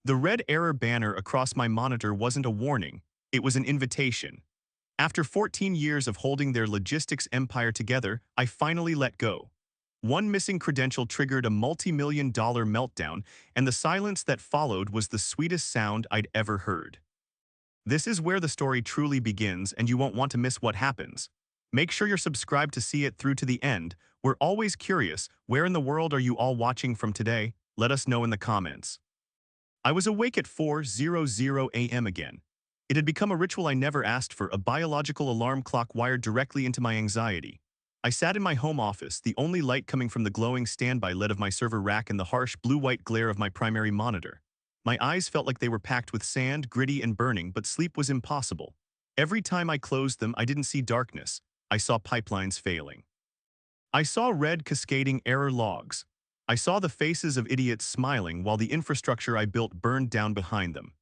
The red error banner across my monitor wasn't a warning, it was an invitation. After 14 years of holding their logistics empire together, I finally let go. One missing credential triggered a multi-million-dollar meltdown, and the silence that followed was the sweetest sound I'd ever heard. This is where the story truly begins, and you won't want to miss what happens. Make sure you're subscribed to see it through to the end. We're always curious, where in the world are you all watching from today? Let us know in the comments. I was awake at 4:00 a.m. again. It had become a ritual I never asked for, a biological alarm clock wired directly into my anxiety. I sat in my home office, the only light coming from the glowing standby LED of my server rack and the harsh blue-white glare of my primary monitor. My eyes felt like they were packed with sand, gritty and burning, but sleep was impossible. Every time I closed them, I didn't see darkness. I saw pipelines failing. I saw red cascading error logs. I saw the faces of idiots smiling while the infrastructure I built burned down behind them.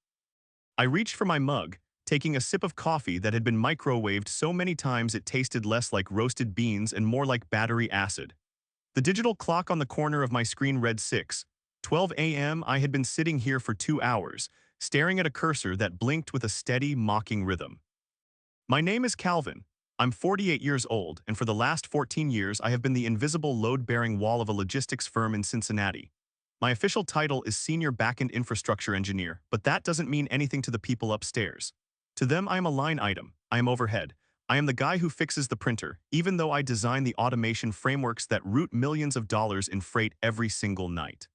I reached for my mug, taking a sip of coffee that had been microwaved so many times it tasted less like roasted beans and more like battery acid. The digital clock on the corner of my screen read 6:12 a.m. I had been sitting here for 2 hours, staring at a cursor that blinked with a steady, mocking rhythm. My name is Calvin. I'm 48 years old, and for the last 14 years I have been the invisible load-bearing wall of a logistics firm in Cincinnati. My official title is Senior Backend Infrastructure Engineer, but that doesn't mean anything to the people upstairs. To them, I am a line item. I am overhead. I am the guy who fixes the printer, even though I design the automation frameworks that route millions of dollars in freight every single night.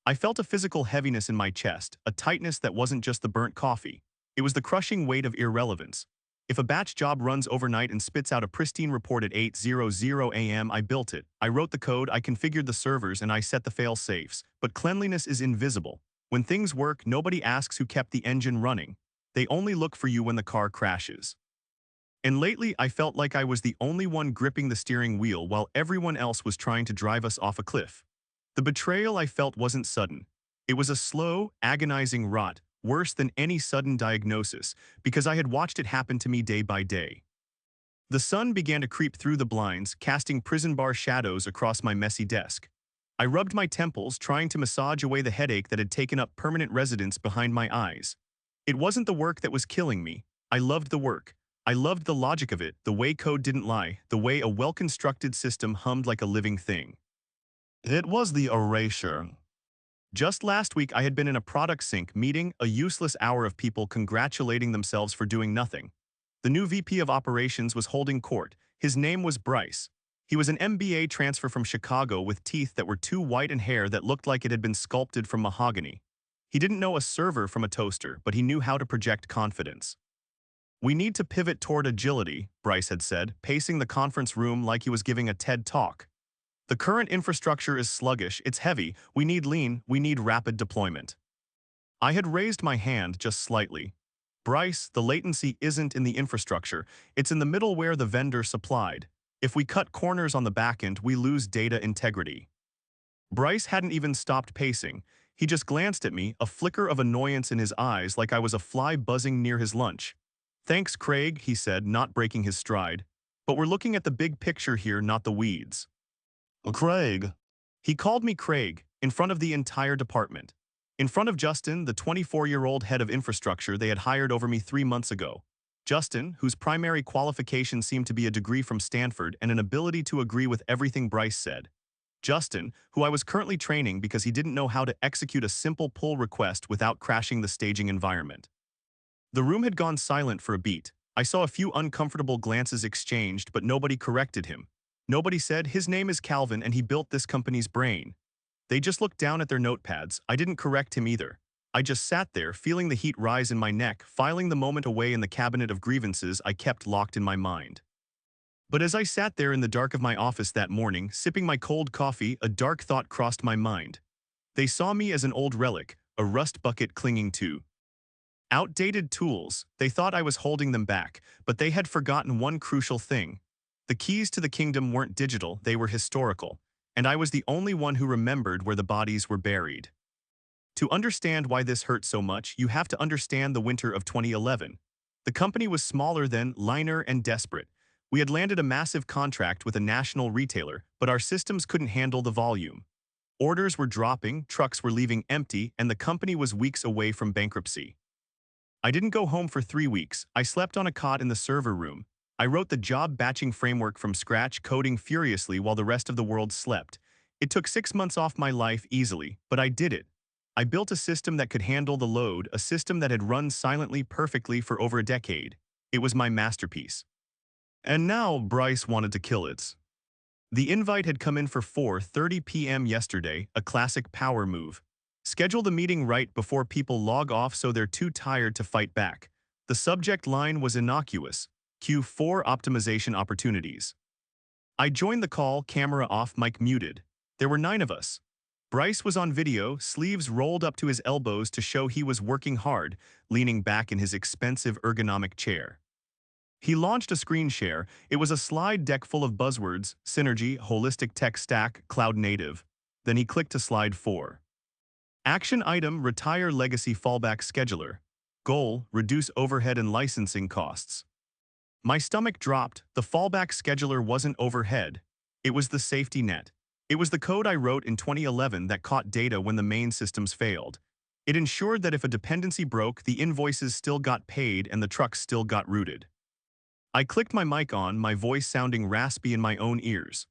I felt a physical heaviness in my chest, a tightness that wasn't just the burnt coffee. It was the crushing weight of irrelevance. If a batch job runs overnight and spits out a pristine report at 8:00 a.m., I built it. I wrote the code, I configured the servers, and I set the fail-safes. But cleanliness is invisible. When things work, nobody asks who kept the engine running. They only look for you when the car crashes. And lately, I felt like I was the only one gripping the steering wheel while everyone else was trying to drive us off a cliff. The betrayal I felt wasn't sudden. It was a slow, agonizing rot, worse than any sudden diagnosis, because I had watched it happen to me day by day. The sun began to creep through the blinds, casting prison bar shadows across my messy desk. I rubbed my temples, trying to massage away the headache that had taken up permanent residence behind my eyes. It wasn't the work that was killing me. I loved the work. I loved the logic of it, the way code didn't lie, the way a well-constructed system hummed like a living thing. It was the erasure. Just last week, I had been in a product sync meeting, a useless hour of people congratulating themselves for doing nothing. The new VP of Operations was holding court. His name was Bryce. He was an MBA transfer from Chicago with teeth that were too white and hair that looked like it had been sculpted from mahogany. He didn't know a server from a toaster, but he knew how to project confidence. "We need to pivot toward agility," Bryce had said, pacing the conference room like he was giving a TED Talk. "The current infrastructure is sluggish, it's heavy, we need lean, we need rapid deployment." I had raised my hand just slightly. "Bryce, the latency isn't in the infrastructure, it's in the middleware the vendor supplied. If we cut corners on the backend, we lose data integrity." Bryce hadn't even stopped pacing. He just glanced at me, a flicker of annoyance in his eyes like I was a fly buzzing near his lunch. "Thanks, Craig," he said, not breaking his stride. "But we're looking at the big picture here, not the weeds." "Craig." He called me Craig, in front of the entire department. In front of Justin, the 24-year-old head of infrastructure they had hired over me 3 months ago. Justin, whose primary qualification seemed to be a degree from Stanford and an ability to agree with everything Bryce said. Justin, who I was currently training because he didn't know how to execute a simple pull request without crashing the staging environment. The room had gone silent for a beat. I saw a few uncomfortable glances exchanged, but nobody corrected him. Nobody said, "His name is Calvin and he built this company's brain." They just looked down at their notepads. I didn't correct him either. I just sat there, feeling the heat rise in my neck, filing the moment away in the cabinet of grievances I kept locked in my mind. But as I sat there in the dark of my office that morning, sipping my cold coffee, a dark thought crossed my mind. They saw me as an old relic, a rust bucket clinging to outdated tools. They thought I was holding them back, but they had forgotten one crucial thing. The keys to the kingdom weren't digital, they were historical, and I was the only one who remembered where the bodies were buried. To understand why this hurt so much, you have to understand the winter of 2011. The company was smaller then, leaner and desperate. We had landed a massive contract with a national retailer, but our systems couldn't handle the volume. Orders were dropping, trucks were leaving empty, and the company was weeks away from bankruptcy. I didn't go home for 3 weeks. I slept on a cot in the server room. I wrote the job batching framework from scratch, coding furiously while the rest of the world slept. It took 6 months off my life easily, but I did it. I built a system that could handle the load, a system that had run silently perfectly for over a decade. It was my masterpiece. And now Bryce wanted to kill it. The invite had come in for 4:30 p.m. yesterday, a classic power move. Schedule the meeting right before people log off so they're too tired to fight back. The subject line was innocuous: Q4 optimization opportunities. I joined the call, camera off, mic muted. There were 9 of us. Bryce was on video, sleeves rolled up to his elbows to show he was working hard, leaning back in his expensive ergonomic chair. He launched a screen share. It was a slide deck full of buzzwords: synergy, holistic tech stack, cloud native. Then he clicked to slide 4. Action item: retire legacy fallback scheduler. Goal: reduce overhead and licensing costs. My stomach dropped. The fallback scheduler wasn't overhead. It was the safety net. It was the code I wrote in 2011 that caught data when the main systems failed. It ensured that if a dependency broke, the invoices still got paid and the trucks still got routed. I clicked my mic on, my voice sounding raspy in my own ears.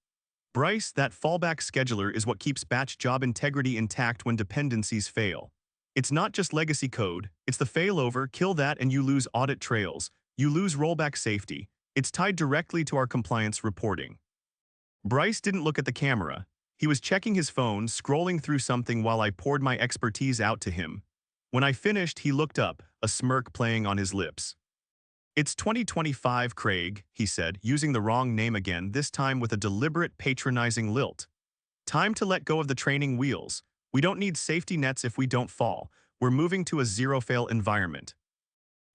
Bryce, that fallback scheduler is what keeps batch job integrity intact when dependencies fail. It's not just legacy code, it's the failover, kill that and you lose audit trails, you lose rollback safety. It's tied directly to our compliance reporting. Bryce didn't look at the camera. He was checking his phone, scrolling through something while I poured my expertise out to him. When I finished, he looked up, a smirk playing on his lips. "It's 2025, Craig," he said, using the wrong name again, this time with a deliberate patronizing lilt. "Time to let go of the training wheels. We don't need safety nets if we don't fall. We're moving to a zero-fail environment."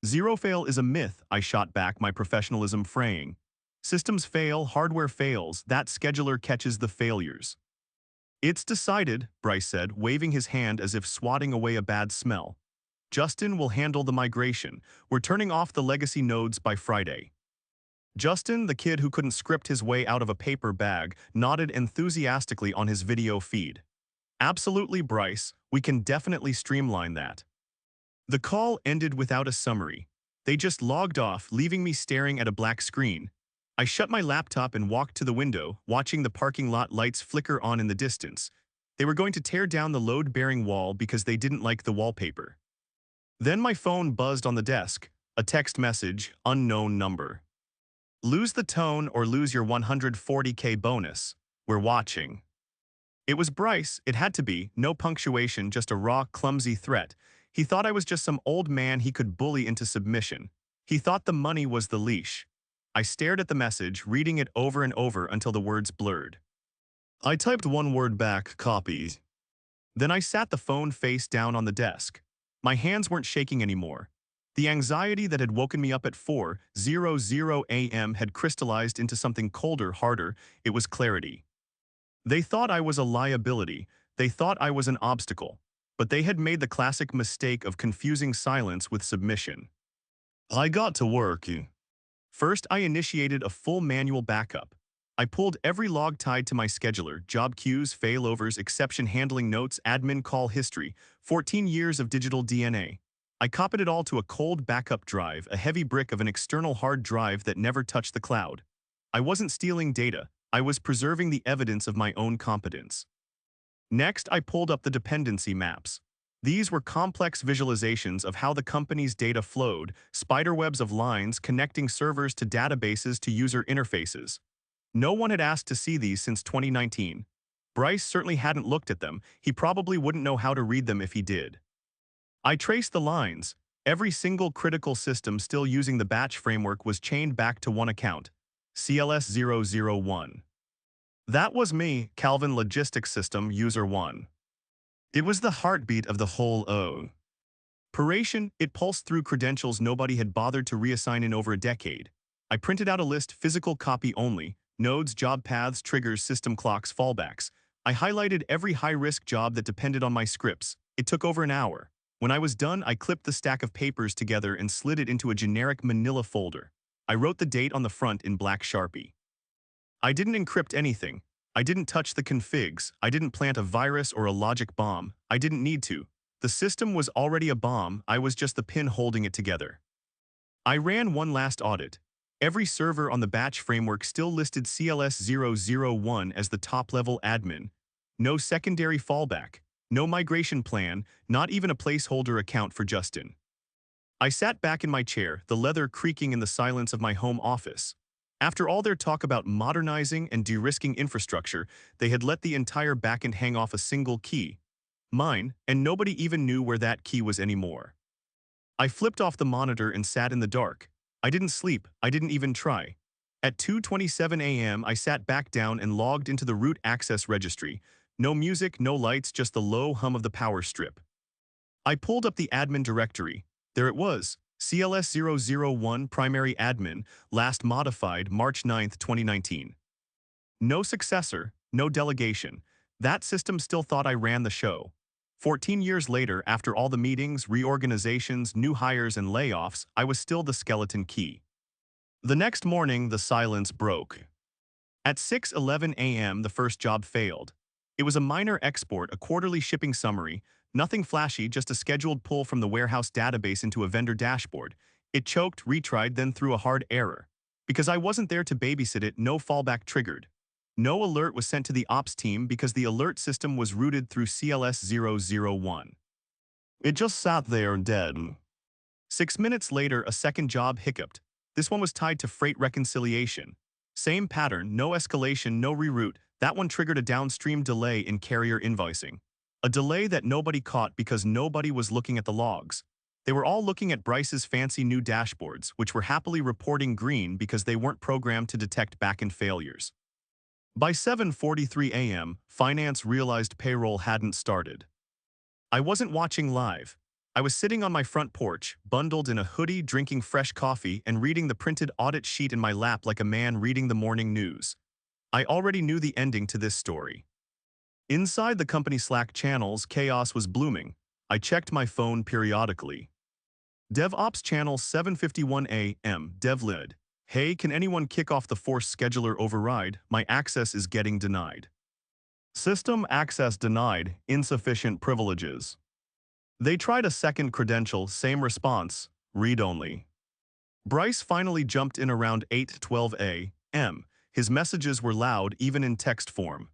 "Zero-fail is a myth," I shot back, my professionalism fraying. "Systems fail, hardware fails, that scheduler catches the failures." "It's decided," Bryce said, waving his hand as if swatting away a bad smell. "Justin will handle the migration. We're turning off the legacy nodes by Friday." Justin, the kid who couldn't script his way out of a paper bag, nodded enthusiastically on his video feed. "Absolutely, Bryce. We can definitely streamline that." The call ended without a summary. They just logged off, leaving me staring at a black screen. I shut my laptop and walked to the window, watching the parking lot lights flicker on in the distance. They were going to tear down the load-bearing wall because they didn't like the wallpaper. Then my phone buzzed on the desk, a text message, unknown number. "Lose the tone or lose your 140K bonus. We're watching." It was Bryce, it had to be, no punctuation, just a raw, clumsy threat. He thought I was just some old man he could bully into submission. He thought the money was the leash. I stared at the message, reading it over and over until the words blurred. I typed one word back, "copy." Then I sat the phone face down on the desk. My hands weren't shaking anymore. The anxiety that had woken me up at 4:00 a.m. had crystallized into something colder, harder. It was clarity. They thought I was a liability. They thought I was an obstacle. But they had made the classic mistake of confusing silence with submission. I got to work. First, I initiated a full manual backup. I pulled every log tied to my scheduler: job queues, failovers, exception handling notes, admin call history, 14 years of digital DNA. I copied it all to a cold backup drive, a heavy brick of an external hard drive that never touched the cloud. I wasn't stealing data. I was preserving the evidence of my own competence. Next, I pulled up the dependency maps. These were complex visualizations of how the company's data flowed, spiderwebs of lines connecting servers to databases to user interfaces. No one had asked to see these since 2019. Bryce certainly hadn't looked at them. He probably wouldn't know how to read them if he did. I traced the lines. Every single critical system still using the batch framework was chained back to one account: CLS001. That was me, Calvin Logistics System User 1. It was the heartbeat of the whole operation. It pulsed through credentials nobody had bothered to reassign in over a decade. I printed out a list, physical copy only: nodes, job paths, triggers, system clocks, fallbacks. I highlighted every high-risk job that depended on my scripts. It took over an hour. When I was done, I clipped the stack of papers together and slid it into a generic manila folder. I wrote the date on the front in black Sharpie. I didn't encrypt anything. I didn't touch the configs, I didn't plant a virus or a logic bomb, I didn't need to. The system was already a bomb, I was just the pin holding it together. I ran one last audit. Every server on the batch framework still listed CLS001 as the top-level admin. No secondary fallback, no migration plan, not even a placeholder account for Justin. I sat back in my chair, the leather creaking in the silence of my home office. After all their talk about modernizing and de-risking infrastructure, they had let the entire backend hang off a single key. Mine, and nobody even knew where that key was anymore. I flipped off the monitor and sat in the dark. I didn't sleep, I didn't even try. At 2:27 a.m. I sat back down and logged into the root access registry. No music, no lights, just the low hum of the power strip. I pulled up the admin directory. There it was, CLS001 primary admin, last modified March 9, 2019. No successor, no delegation. That system still thought I ran the show. 14 years later, after all the meetings, reorganizations, new hires, and layoffs, I was still the skeleton key. The next morning, the silence broke. At 6:11 a.m., the first job failed. It was a minor export, a quarterly shipping summary, nothing flashy, just a scheduled pull from the warehouse database into a vendor dashboard. It choked, retried, then threw a hard error. Because I wasn't there to babysit it, no fallback triggered. No alert was sent to the ops team because the alert system was routed through CLS001. It just sat there dead. 6 minutes later, a second job hiccuped. This one was tied to freight reconciliation. Same pattern, no escalation, no reroute. That one triggered a downstream delay in carrier invoicing. A delay that nobody caught because nobody was looking at the logs. They were all looking at Bryce's fancy new dashboards, which were happily reporting green because they weren't programmed to detect backend failures. By 7:43 a.m., finance realized payroll hadn't started. I wasn't watching live. I was sitting on my front porch, bundled in a hoodie, drinking fresh coffee, and reading the printed audit sheet in my lap like a man reading the morning news. I already knew the ending to this story. Inside the company Slack channels, chaos was blooming. I checked my phone periodically. DevOps channel 7:51 a.m. DevLid. Hey, can anyone kick off the force scheduler override? My access is getting denied. System access denied, insufficient privileges. They tried a second credential, same response, read-only. Bryce finally jumped in around 8:12 a.m. His messages were loud, even in text form.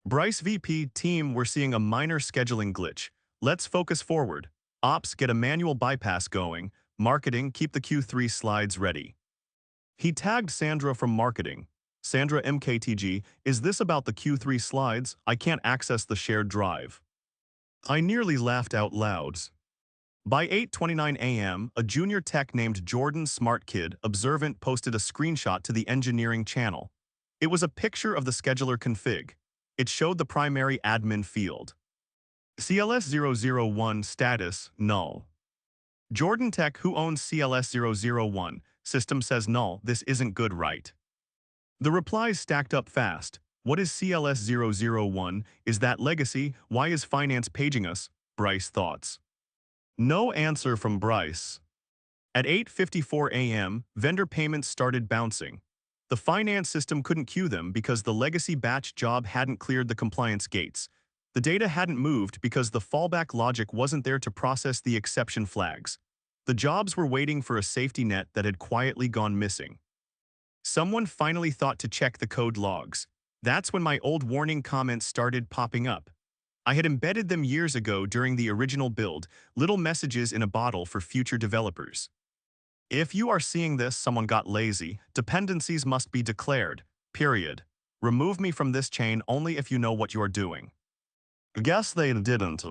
Bryce VP team, we're seeing a minor scheduling glitch. Let's focus forward. Ops, get a manual bypass going. Marketing, keep the Q3 slides ready. He tagged Sandra from marketing. Sandra MKTG, is this about the Q3 slides? I can't access the shared drive. I nearly laughed out loud. By 8:29 a.m., a junior tech named Jordan Smartkid Observant posted a screenshot to the engineering channel. It was a picture of the scheduler config. It showed the primary admin field. CLS001 status, null. Jordan Tech, who owns CLS001, system says null, this isn't good, right? The replies stacked up fast. What is CLS001? Is that legacy? Why is finance paging us? Bryce thoughts. No answer from Bryce. At 8:54 a.m., vendor payments started bouncing. The finance system couldn't queue them because the legacy batch job hadn't cleared the compliance gates. The data hadn't moved because the fallback logic wasn't there to process the exception flags. The jobs were waiting for a safety net that had quietly gone missing. Someone finally thought to check the code logs. That's when my old warning comments started popping up. I had embedded them years ago during the original build, little messages in a bottle for future developers. If you are seeing this, someone got lazy. Dependencies must be declared. Period. Remove me from this chain only if you know what you are doing. Guess they didn't.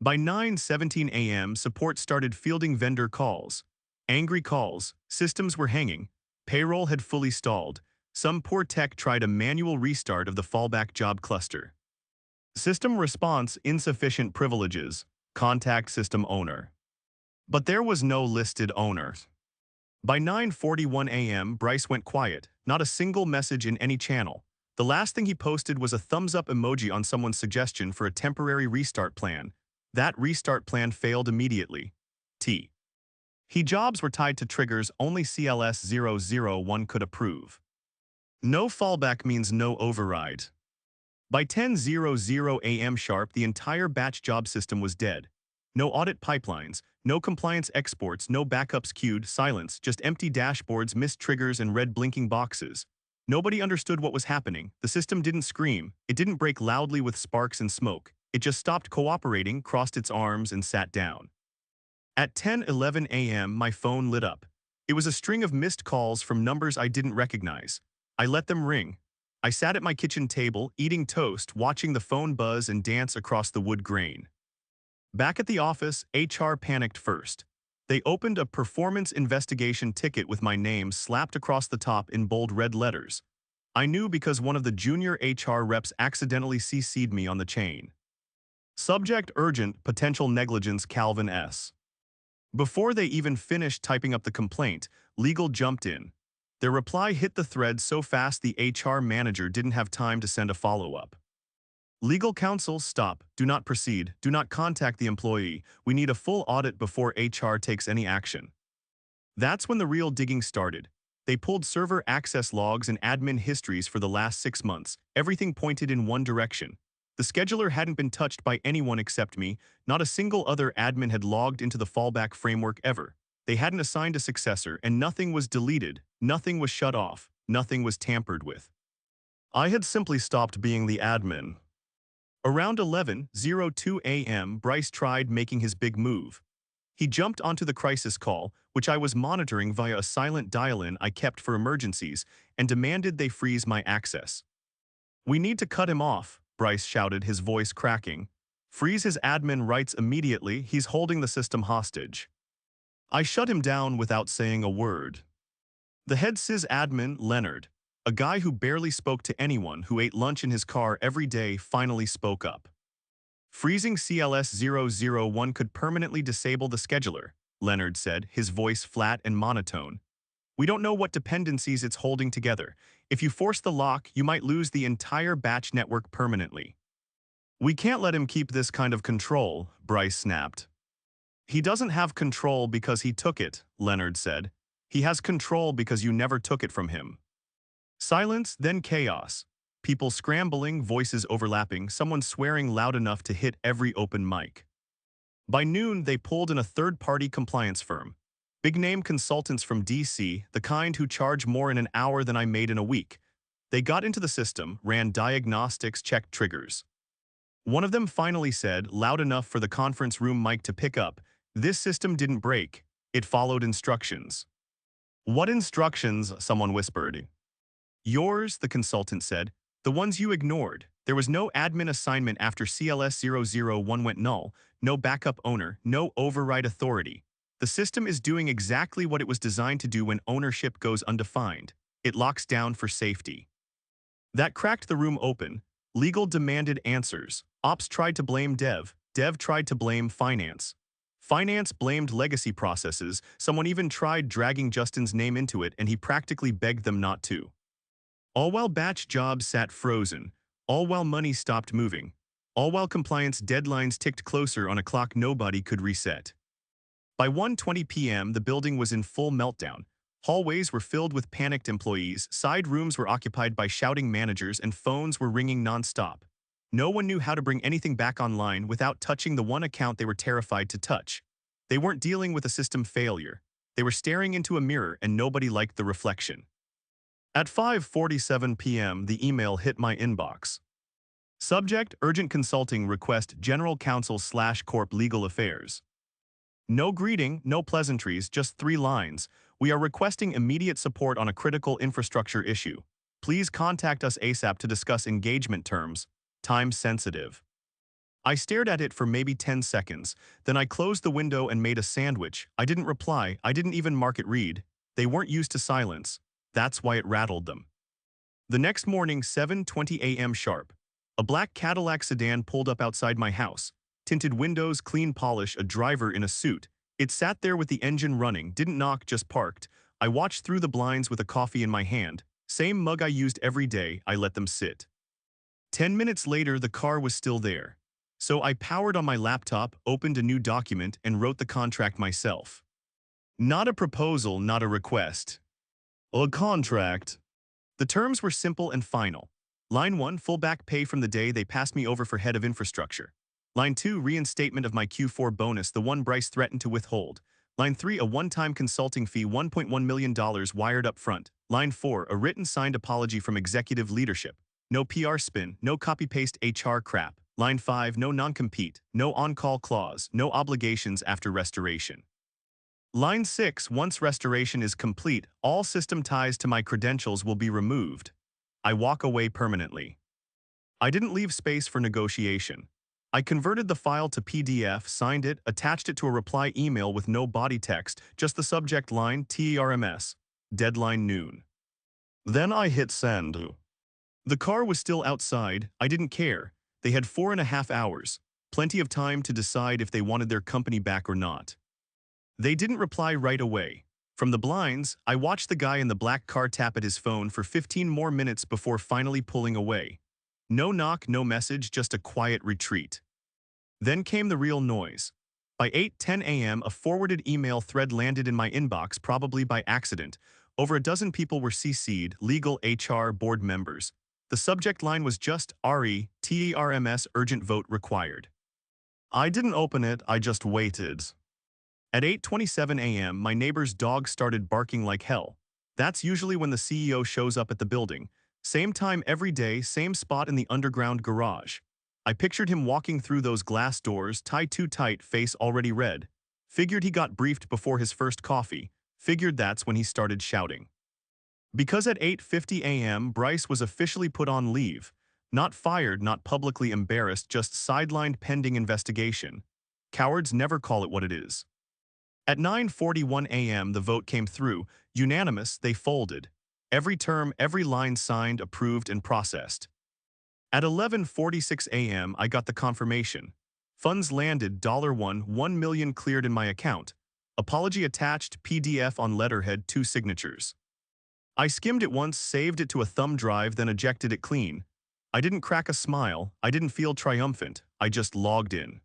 By 9:17 a.m., support started fielding vendor calls. Angry calls, systems were hanging, payroll had fully stalled. Some poor tech tried a manual restart of the fallback job cluster. System response, insufficient privileges. Contact system owner. But there was no listed owner. By 9:41 a.m., Bryce went quiet, not a single message in any channel. The last thing he posted was a thumbs-up emoji on someone's suggestion for a temporary restart plan. That restart plan failed immediately. Jobs were tied to triggers only CLS001 could approve. No fallback means no override. By 10:00 a.m. sharp, the entire batch job system was dead. No audit pipelines, no compliance exports, no backups queued, silence, just empty dashboards, missed triggers, and red blinking boxes. Nobody understood what was happening. The system didn't scream. It didn't break loudly with sparks and smoke. It just stopped cooperating, crossed its arms, and sat down. At 10:11 a.m., my phone lit up. It was a string of missed calls from numbers I didn't recognize. I let them ring. I sat at my kitchen table, eating toast, watching the phone buzz and dance across the wood grain. Back at the office, HR panicked first. They opened a performance investigation ticket with my name slapped across the top in bold red letters. I knew because one of the junior HR reps accidentally CC'd me on the chain. Subject urgent, potential negligence, Calvin S. Before they even finished typing up the complaint, legal jumped in. Their reply hit the thread so fast the HR manager didn't have time to send a follow-up. Legal counsel, stop, do not proceed, do not contact the employee. We need a full audit before HR takes any action. That's when the real digging started. They pulled server access logs and admin histories for the last 6 months. Everything pointed in one direction. The scheduler hadn't been touched by anyone except me. Not a single other admin had logged into the fallback framework ever. They hadn't assigned a successor, and nothing was deleted, nothing was shut off, nothing was tampered with. I had simply stopped being the admin. Around 11:02 a.m., Bryce tried making his big move. He jumped onto the crisis call, which I was monitoring via a silent dial-in I kept for emergencies, and demanded they freeze my access. "We need to cut him off," Bryce shouted, his voice cracking. "Freeze his admin rights immediately, he's holding the system hostage." I shut him down without saying a word. The head sysadmin, Leonard, a guy who barely spoke to anyone, who ate lunch in his car every day, finally spoke up. "Freezing CLS-001 could permanently disable the scheduler," Leonard said, his voice flat and monotone. "We don't know what dependencies it's holding together. If you force the lock, you might lose the entire batch network permanently." "We can't let him keep this kind of control," Bryce snapped. "He doesn't have control because he took it," Leonard said. "He has control because you never took it from him." Silence, then chaos. People scrambling, voices overlapping, someone swearing loud enough to hit every open mic. By noon, they pulled in a third-party compliance firm. Big-name consultants from DC, the kind who charge more in an hour than I made in a week. They got into the system, ran diagnostics, checked triggers. One of them finally said, loud enough for the conference room mic to pick up, "This system didn't break. It followed instructions." "What instructions?" someone whispered. "Yours," the consultant said. "The ones you ignored. There was no admin assignment after CLS-001 went null, no backup owner, no override authority. The system is doing exactly what it was designed to do when ownership goes undefined. It locks down for safety." That cracked the room open. Legal demanded answers. Ops tried to blame Dev. Dev tried to blame Finance. Finance blamed legacy processes. Someone even tried dragging Justin's name into it, and he practically begged them not to. All while batch jobs sat frozen. All while money stopped moving. All while compliance deadlines ticked closer on a clock nobody could reset. By 1:20 p.m., the building was in full meltdown. Hallways were filled with panicked employees, side rooms were occupied by shouting managers, and phones were ringing nonstop. No one knew how to bring anything back online without touching the one account they were terrified to touch. They weren't dealing with a system failure. They were staring into a mirror, and nobody liked the reflection. At 5:47 p.m., the email hit my inbox. Subject: Urgent Consulting Request, General Counsel/Corp Legal Affairs. No greeting, no pleasantries, just 3 lines. "We are requesting immediate support on a critical infrastructure issue. Please contact us ASAP to discuss engagement terms. Time sensitive." I stared at it for maybe 10 seconds. Then I closed the window and made a sandwich. I didn't reply. I didn't even mark it read. They weren't used to silence. That's why it rattled them. The next morning, 7:20 a.m. sharp. A black Cadillac sedan pulled up outside my house. Tinted windows, clean polish, a driver in a suit. It sat there with the engine running, didn't knock, just parked. I watched through the blinds with a coffee in my hand. Same mug I used every day, I let them sit. 10 minutes later, the car was still there. So I powered on my laptop, opened a new document, and wrote the contract myself. Not a proposal, not a request. A contract. The terms were simple and final. Line 1, full back pay from the day they passed me over for head of infrastructure. Line 2, reinstatement of my Q4 bonus, the one Bryce threatened to withhold. Line 3, a one-time consulting fee, $1.1 million wired up front. Line 4, a written signed apology from executive leadership. No PR spin, no copy-paste HR crap. Line 5, no non-compete, no on-call clause, no obligations after restoration. Line 6, once restoration is complete, all system ties to my credentials will be removed. I walk away permanently. I didn't leave space for negotiation. I converted the file to PDF, signed it, attached it to a reply email with no body text, just the subject line TERMS, deadline noon. Then I hit send. The car was still outside. I didn't care. They had 4.5 hours, plenty of time to decide if they wanted their company back or not. They didn't reply right away. From the blinds, I watched the guy in the black car tap at his phone for 15 more minutes before finally pulling away. No knock, no message, just a quiet retreat. Then came the real noise. By 8:10 a.m., a forwarded email thread landed in my inbox, probably by accident. Over a dozen people were CC'd, legal, HR, board members. The subject line was just RETERMS, urgent vote required. I didn't open it, I just waited. At 8:27 a.m., my neighbor's dog started barking like hell. That's usually when the CEO shows up at the building. Same time every day, same spot in the underground garage. I pictured him walking through those glass doors, tie too tight, face already red. Figured he got briefed before his first coffee. Figured that's when he started shouting. Because at 8:50 a.m., Bryce was officially put on leave. Not fired, not publicly embarrassed, just sidelined pending investigation. Cowards never call it what it is. At 9:41 a.m., the vote came through. Unanimous, they folded. Every term, every line signed, approved, and processed. At 11:46 a.m., I got the confirmation. Funds landed, $1 million cleared in my account. Apology attached, PDF on letterhead, 2 signatures. I skimmed it once, saved it to a thumb drive, then ejected it clean. I didn't crack a smile, I didn't feel triumphant, I just logged in.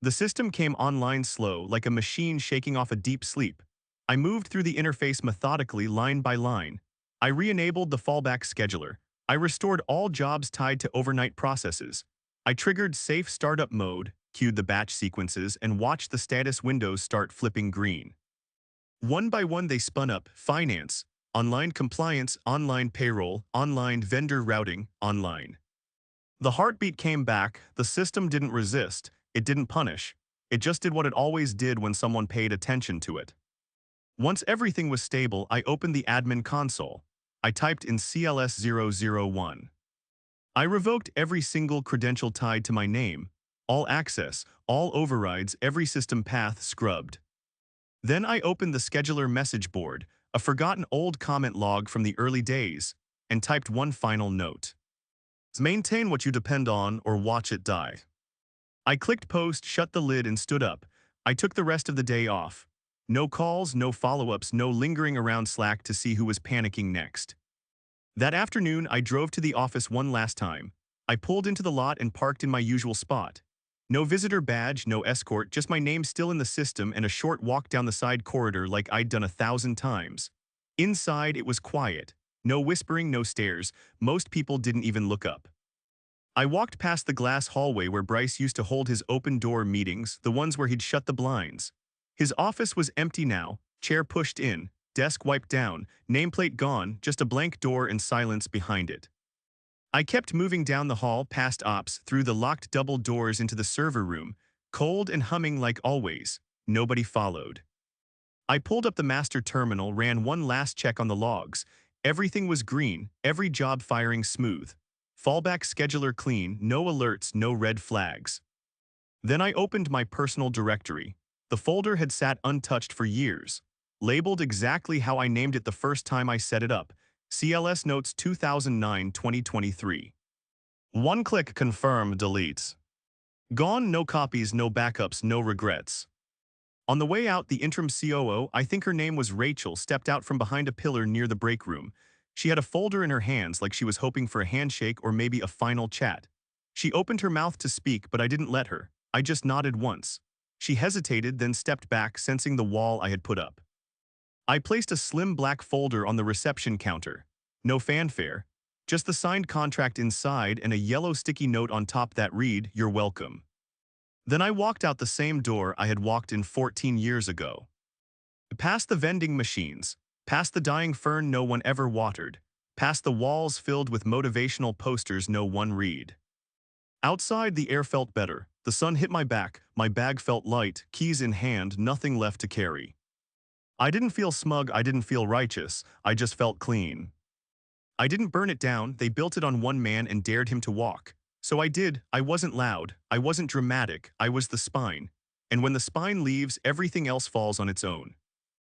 The system came online slow, like a machine shaking off a deep sleep. I moved through the interface methodically, line by line. I re-enabled the fallback scheduler. I restored all jobs tied to overnight processes. I triggered safe startup mode, queued the batch sequences, and watched the status windows start flipping green. One by one they spun up: finance, online compliance, online payroll, online vendor routing, online. The heartbeat came back. The system didn't resist. It didn't punish. It just did what it always did when someone paid attention to it. Once everything was stable, I opened the admin console. I typed in CLS001. I revoked every single credential tied to my name. All access, all overrides, every system path scrubbed. Then I opened the scheduler message board, a forgotten old comment log from the early days, and typed one final note. Maintain what you depend on or watch it die. I clicked post, shut the lid, and stood up. I took the rest of the day off. No calls, no follow-ups, no lingering around Slack to see who was panicking next. That afternoon, I drove to the office one last time. I pulled into the lot and parked in my usual spot. No visitor badge, no escort, just my name still in the system and a short walk down the side corridor like I'd done 1,000 times. Inside, it was quiet. No whispering, no stares. Most people didn't even look up. I walked past the glass hallway where Bryce used to hold his open-door meetings, the ones where he'd shut the blinds. His office was empty now, chair pushed in, desk wiped down, nameplate gone, just a blank door and silence behind it. I kept moving down the hall, past ops, through the locked double doors into the server room, cold and humming like always. Nobody followed. I pulled up the master terminal, ran one last check on the logs. Everything was green, every job firing smooth. Fallback scheduler clean, no alerts, no red flags. Then I opened my personal directory. The folder had sat untouched for years. Labeled exactly how I named it the first time I set it up. CLS Notes 2009-2023. One click, confirm, delete. Gone, no copies, no backups, no regrets. On the way out, the interim COO, I think her name was Rachel, stepped out from behind a pillar near the break room. She had a folder in her hands like she was hoping for a handshake or maybe a final chat. She opened her mouth to speak, but I didn't let her. I just nodded once. She hesitated, then stepped back, sensing the wall I had put up. I placed a slim black folder on the reception counter. No fanfare. Just the signed contract inside and a yellow sticky note on top that read, "You're welcome." Then I walked out the same door I had walked in 14 years ago. Past the vending machines, past the dying fern no one ever watered, past the walls filled with motivational posters no one read. Outside, the air felt better. The sun hit my back, my bag felt light, keys in hand, nothing left to carry. I didn't feel smug, I didn't feel righteous, I just felt clean. I didn't burn it down, they built it on one man and dared him to walk. So I did. I wasn't loud, I wasn't dramatic, I was the spine. And when the spine leaves, everything else falls on its own.